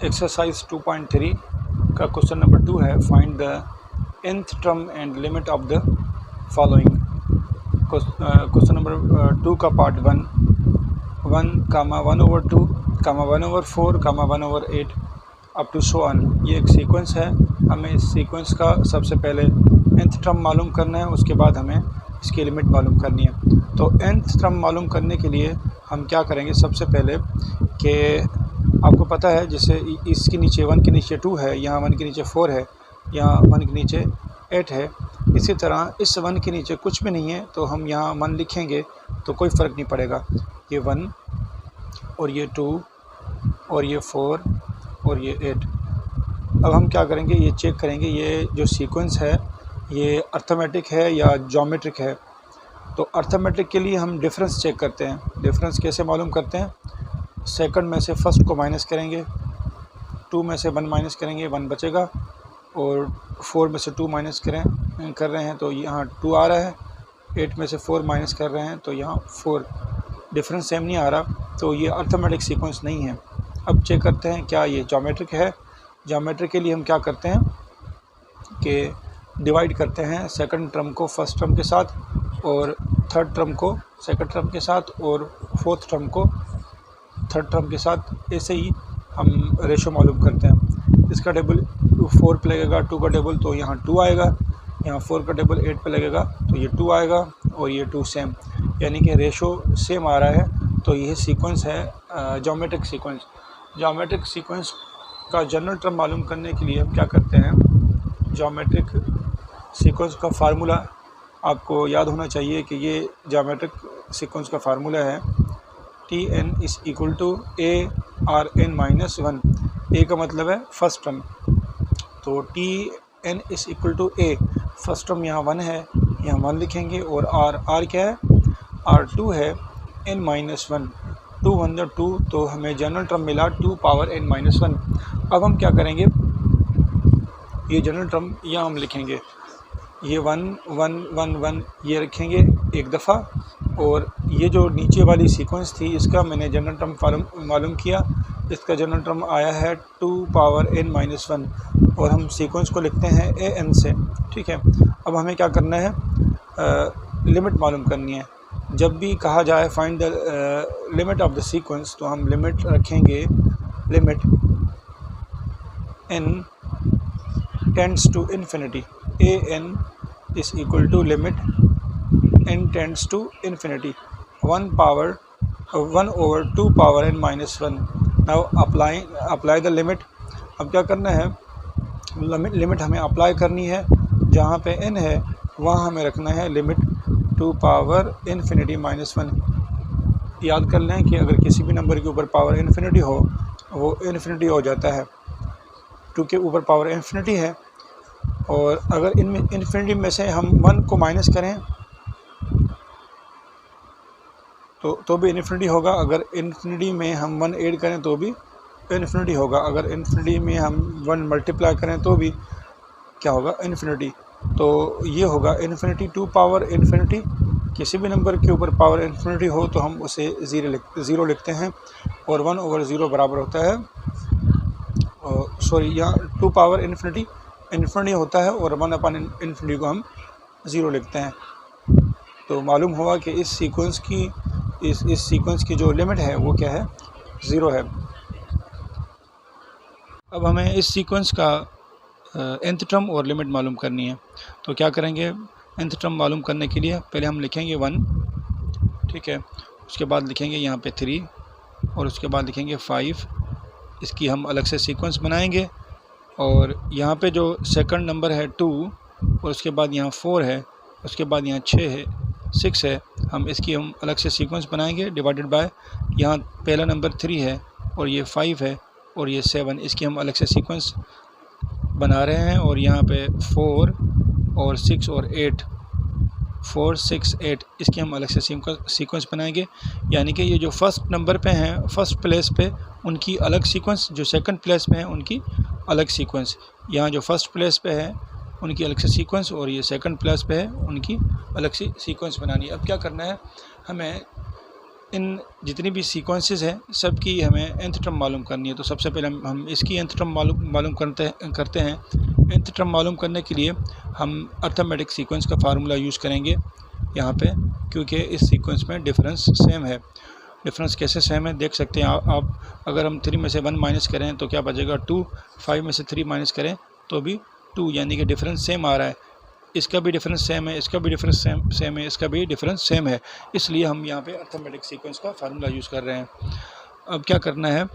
Exercise 2.3 का question number 2 है, find the nth term and limit of the following. Question number 2 का part 1 1/1/2 1/4 1/8 up to so on. ये एक sequence है। हमें इस सीक्वेंस का सबसे पहले nth टर्म मालूम करना है, उसके बाद हमें इसकी लिमिट मालूम करनी है। तो nth टर्म मालूम करने के लिए हम क्या करेंगे, सबसे पहले कि आपको पता है जैसे इसके नीचे 1 के नीचे 2 है, यहाँ 1 के नीचे 4 है, यहाँ 1 के नीचे 8 है। इसी तरह इस 1 के नीचे कुछ भी नहीं है तो हम यहाँ 1 लिखेंगे तो कोई फ़र्क नहीं पड़ेगा। ये 1 और ये 2 और ये 4 और ये 8। अब हम क्या करेंगे, ये चेक करेंगे ये जो सीक्वेंस है ये अर्थमेटिक है या ज्योमेट्रिक है। तो अर्थमेटिक के लिए हम डिफरेंस चेक करते हैं। डिफरेंस कैसे मालूम करते हैं, सेकंड में से फर्स्ट को माइनस करेंगे, 2 में से 1 माइनस करेंगे, 1 बचेगा, और 4 में से 2 माइनस कर रहे हैं तो यहाँ 2 आ रहा है, 8 में से 4 माइनस कर रहे हैं तो यहाँ 4। डिफरेंस सेम नहीं आ रहा, तो ये अर्थमेटिक सीक्वेंस नहीं है। अब चेक करते हैं क्या ये ज्योमेट्रिक है। ज्योमेट्रिक के लिए हम क्या करते हैं कि डिवाइड करते हैं सेकंड टर्म को फर्स्ट टर्म के साथ, और थर्ड टर्म को सेकंड टर्म के साथ, और फोर्थ टर्म को थर्ड टर्म के साथ। ऐसे ही हम रेशो मालूम करते हैं। इसका टेबल 4 पे लगेगा, 2 का टेबल तो यहाँ 2 आएगा, यहाँ 4 का टेबल 8 पे लगेगा तो ये 2 आएगा, और ये 2 सेम, यानी कि रेशो सेम आ रहा है। तो यह सीक्वेंस है ज्योमेट्रिक सीक्वेंस। ज्योमेट्रिक सीक्वेंस का जनरल टर्म मालूम करने के लिए हम क्या करते हैं, ज्योमेट्रिक सीक्वेंस का फार्मूला आपको याद होना चाहिए कि ये ज्योमेट्रिक सीक्वेंस का फार्मूला है Tn is equal to ARn-1। A का मतलब है फर्स्ट टर्म, तो Tn is equal to A। First term यहाँ 1 है, यहाँ 1 लिखेंगे, और R क्या है, R2 है, n-1, 2 1 2, तो हमें जनरल टर्म मिला 2 पावर n-1। अब हम क्या करेंगे, ये जनरल टर्म यहाँ हम लिखेंगे, ये 1 1 1 1 ये रखेंगे एक दफ़ा, और ये जो नीचे वाली सीक्वेंस थी इसका मैंने जनरल टर्म मालूम किया। इसका जनरल टर्म आया है 2 पावर n-1, और हम सीक्वेंस को लिखते हैं an से। ठीक है, अब हमें क्या करना है, लिमिट मालूम करनी है। जब भी कहा जाए find the limit of the sequence, तो हम लिमिट रखेंगे, limit n tends to infinity, an is equal to limit n tends to infinity 1 over 2 power n-1। Now apply the limit. अब क्या करना है, लिमिट हमें अप्लाई करनी है, जहाँ पे n है वहाँ हमें रखना है लिमिट 2 पावर इन्फिनिटी -1। याद कर लें कि अगर किसी भी नंबर के ऊपर पावर इन्फिनिटी हो वो इन्फिनिटी हो जाता है। 2 के ऊपर पावर इन्फिनिटी है, और अगर इनमें इन्फिनिटी में से हम 1 को माइनस करें तो भी इन्फिनिटी होगा। अगर इन्फिनिटी में हम 1 ऐड करें तो भी इन्फिनिटी होगा। अगर इन्फिनिटी में हम 1 मल्टीप्लाई करें तो भी क्या होगा, इन्फिनिटी। तो ये होगा इन्फिनिटी 2 पावर इन्फिनिटी। किसी भी नंबर के ऊपर पावर इन्फिनिटी हो तो हम उसे ज़ीरो लिखते हैं, और 1 over 0 बराबर होता है, सॉरी यहाँ 2 पावर इन्फिनिटी होता है, और 1/इन्फिनिटी को हम 0 लिखते हैं। तो मालूम हुआ कि इस सीक्वेंस की जो लिमिट है वो क्या है, 0 है। अब हमें इस सीक्वेंस का nth टर्म और लिमिट मालूम करनी है। तो क्या करेंगे, nth टर्म मालूम करने के लिए पहले हम लिखेंगे 1, ठीक है, उसके बाद लिखेंगे यहाँ पे 3, और उसके बाद लिखेंगे 5। इसकी हम अलग से सीक्वेंस बनाएंगे, और यहाँ पे जो सेकंड नंबर है 2, और उसके बाद यहाँ 4 है, उसके बाद यहाँ 6 है, हम अलग से सीक्वेंस बनाएंगे डिवाइडेड बाय, यहाँ पहला नंबर 3 है, और ये 5 है, और ये 7। इसकी हम अलग से सीक्वेंस बना रहे हैं, और यहाँ पे 4 और 6 और 8, 4 6 8, इसकी हम अलग से सीक्वेंस बनाएंगे। यानी कि ये जो फर्स्ट नंबर पे हैं, फर्स्ट प्लेस पे, उनकी अलग सीक्वेंस, जो सेकंड प्लेस पे हैं उनकी अलग सीक्वेंस। यहाँ जो फर्स्ट प्लेस पे है उनकी अलग से सीक्वेंस, और ये सेकंड प्लेस पे है उनकी अलग से सीक्वेंस बनानी है। अब क्या करना है, हमें इन जितनी भी सीक्वेंसेस हैं सब की हमें nth टर्म मालूम करनी है। तो सबसे पहले हम इसकी nth टर्म मालूम करते हैं। nth टर्म मालूम करने के लिए हम अर्थमेटिक सीक्वेंस का फार्मूला यूज़ करेंगे यहाँ पे, क्योंकि इस सीक्वेंस में डिफरेंस सेम है। डिफरेंस कैसे सेम है देख सकते हैं आप। अगर हम 3 में से 1 माइनस करें तो क्या बचेगा 2, 5 में से 3 माइनस करें तो भी 2, यानी कि डिफरेंस सेम आ रहा है। इसका भी डिफरेंस सेम है, इसका भी डिफरेंस सेम है, इसका भी डिफरेंस सेम है, इसलिए हम यहाँ पे अर्थमेटिक सीक्वेंस का फार्मूला यूज़ कर रहे हैं। अब क्या करना है,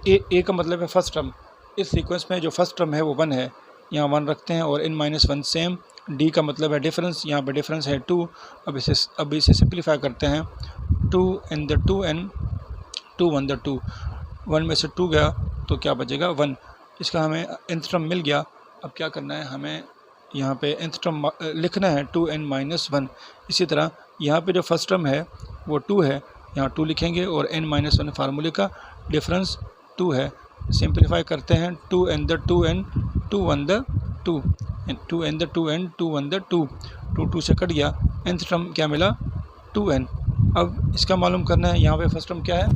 ए का मतलब है फर्स्ट टर्म। इस सीक्वेंस में जो फर्स्ट टर्म है वो 1 है, यहाँ 1 रखते हैं और n-1 सेम। डी का मतलब है डिफरेंस, यहाँ पे डिफरेंस है 2। अब इसे सिंप्लीफाई करते हैं। 2 and the 2n, 2 1 the 2, 1 में से 2 गया तो क्या बचेगा 1। इसका हमें nth टर्म मिल गया। अब क्या करना है, हमें यहाँ पे nth टर्म लिखना है 2n-1। इसी तरह यहाँ पे जो फर्स्ट टर्म है वो 2 है, यहाँ 2 लिखेंगे और n-1 फार्मूले का डिफरेंस 2 है। सिंप्लीफाई करते हैं 2 and the 2n, 2 1 the 2, 2 and the 2n, 2 1 the 2, 2 से कट गया। nth टर्म क्या मिला 2n। अब इसका मालूम करना है, यहाँ पे फर्स्ट टर्म क्या है,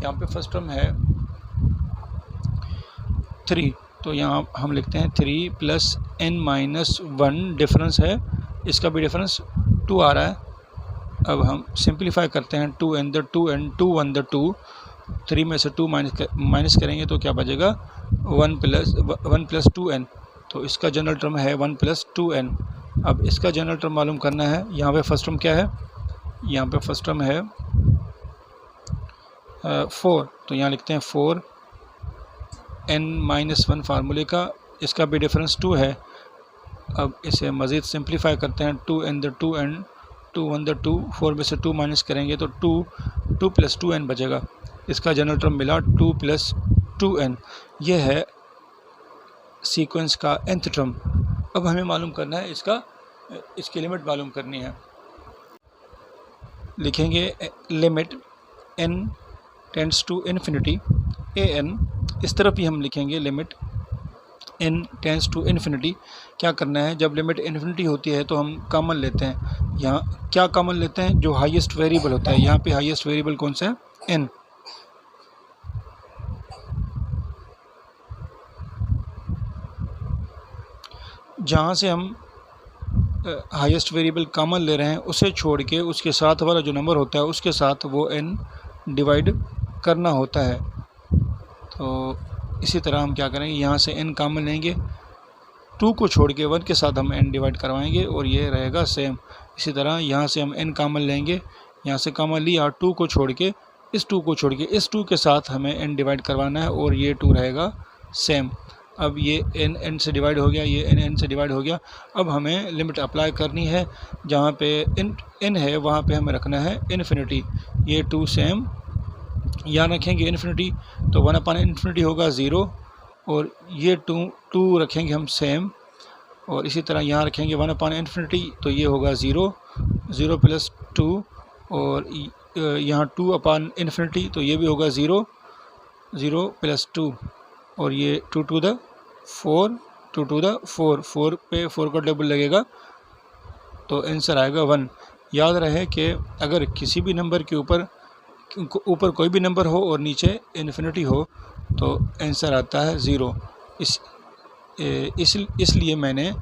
यहाँ पे फर्स्ट टर्म है 3, तो यहाँ हम लिखते हैं 3 + n-1 डिफरेंस है, इसका भी डिफरेंस 2 आ रहा है। अब हम सिंप्लीफाई करते हैं 2 and the 2n, 2 1 the 2, 3 में से 2 माइनस करेंगे तो क्या बचेगा 1 + 2n। तो इसका जनरल टर्म है 1 + 2n। अब इसका जनरल टर्म मालूम करना है। यहाँ पे फर्स्ट टर्म क्या है, यहाँ पे फर्स्ट टर्म है 4, तो यहाँ लिखते हैं 4 n-1 फार्मूले का, इसका भी डिफरेंस 2 है। अब इसे मज़ीद सिंप्लीफाई करते हैं 2 and the 2n, 2 1 the 2, 4 में से 2 माइनस करेंगे तो 2 + 2n बचेगा। इसका जनरल टर्म मिला 2 + 2n। यह है सीक्वेंस का nth टर्म। अब हमें मालूम करना है इसकी लिमिट मालूम करनी है। लिखेंगे limit n tends to infinity an, इस तरफ ही हम लिखेंगे limit n tends to infinity. क्या करना है, जब लिमिट इन्फिनिटी होती है तो हम कॉमन लेते हैं। यहाँ क्या कॉमन लेते हैं, जो हाईएस्ट वेरिएबल होता है। यहाँ पे हाईएस्ट वेरिएबल कौन सा है, n। जहाँ से हम हाईएस्ट वेरिएबल कॉमन ले रहे हैं उसे छोड़ के उसके साथ वाला जो नंबर होता है उसके साथ वो n डिवाइड करना होता है। तो इसी तरह हम क्या करेंगे, यहाँ से n कॉमन लेंगे, 2 को छोड़ के 1 के साथ हम n डिवाइड करवाएंगे और ये रहेगा सेम। इसी तरह यहाँ से हम n कॉमन लेंगे, यहाँ से कॉमन लिया, 2 को छोड़ के इस 2 को छोड़ के इस 2 के साथ हमें n डिवाइड करवाना है और ये 2 रहेगा सेम। अब ये n से डिवाइड हो गया, ये n से डिवाइड हो गया। अब हमें लिमिट अप्लाई करनी है, जहाँ पे n है वहाँ पे हमें रखना है इन्फिनिटी। ये 2 सेम, यहाँ रखेंगे इन्फिनिटी तो 1/∞ होगा 0, और ये 2 रखेंगे हम सेम, और इसी तरह यहाँ रखेंगे 1/∞ तो ये होगा 0 + 2, और यहाँ 2/∞ तो ये भी होगा 0 + 2, और ये 2 to the 4, 2 to the 4, 4 पे 4 का डबल लगेगा तो आंसर आएगा 1। याद रहे कि अगर किसी भी नंबर के ऊपर कोई भी नंबर हो और नीचे इन्फिनिटी हो तो आंसर आता है 0। इसलिए मैंने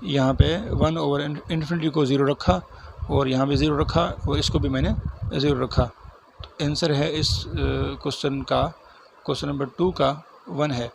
यहाँ पे 1/∞ को 0 रखा और यहाँ पे 0 रखा और इसको भी मैंने 0 रखा। तो आंसर है इस क्वेश्चन नंबर 2 का 1 है।